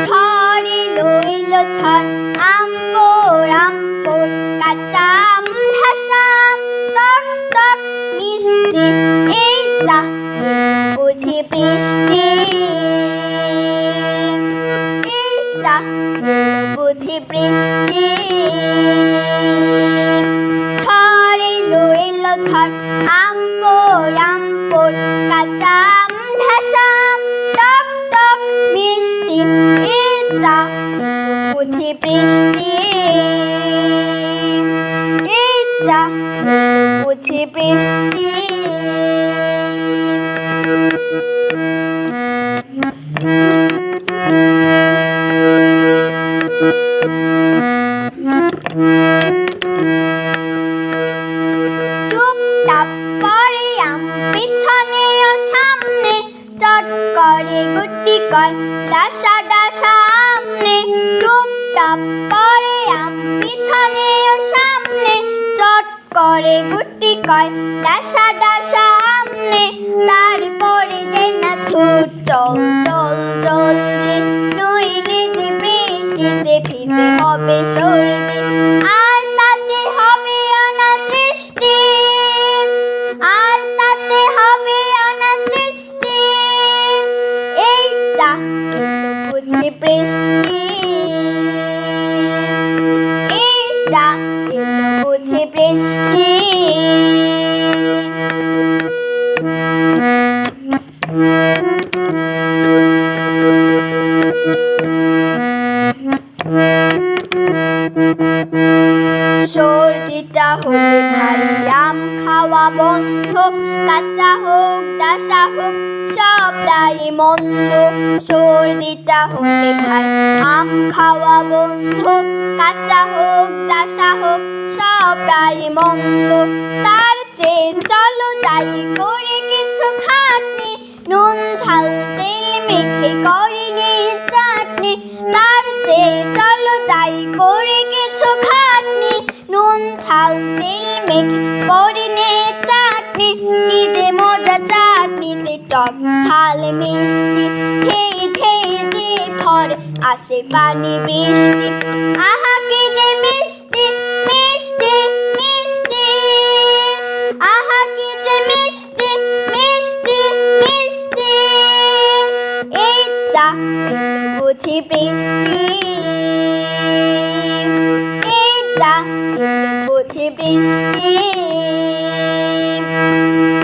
ঝড়ে লইল ঝড় আমপোর আমপোর কাঁচা আম ধাসা টক টক মিষ্টি এই যা বুঝি বৃষ্টি এই যা বুঝি বৃষ্টি ঝড়ে লইল ঝড় আমপোর আমপোর কাঁচা আম ধাসা টক টক মিষ্টি এই যা বুঝি বৃষ্টি এই যা বুঝি বৃষ্টি টুপটাপ পরে আম পিছনে ও সামনে চট করে গুটি কয় ডাসা ডাসা আমনে টুপটাপ পরে আম পিছনে ও সামনে চট করে গুটি কয় ডাসা ডাসা আমনে তারপরে দেন না ছুট চল চল চল রে নইলে যে বৃষ্টিতে ভিজে হবে সর্দি আর তাতে হবে অনাসৃষ্টি আর তাতে হবে অনাসৃষ্টি এই যা বুঝি বৃষ্টি এই যা বুঝি বৃষ্টি সর্দিটা হলে ভাই আম খাওয়া বন্ধ কাঁচা হোক ডাসা হোক সবটাই মন্দ সর্দিটা হলে ভাই আম খাওয়া বন্ধ কাঁচা হোক ডাসা হোক সবটাই মন্দ তার চেয়ে চলো যাই করে কিছু খাটনি নুন ঝাল তেল মেখে করিনি চাটনি তার চেয়ে চলো যাই করে কিছু খাটনি নুন ঝাল তেল মেখে করিনি চাটনি কি যে মজা চাটনিতে টক ঝাল মিষ্টি খেয়ে খেয়ে যে ভর আসে পানি বৃষ্টি আহা কি যে মিষ্টি মিষ্টি মিষ্টি আহা কি যে মিষ্টি মিষ্টি মিষ্টি এই যা বুঝি বৃষ্টি এই যা বুঝি বৃষ্টি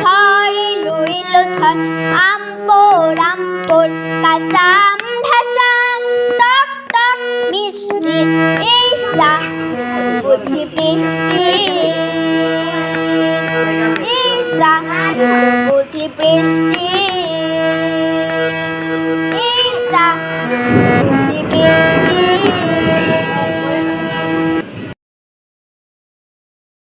ঝড়ে লইল ঝড় আমপোর আমপোর কাঁচা আম ধাসা টক টক মিষ্টি এই যা বুঝি বৃষ্টি এই যা বুঝি বৃষ্টি।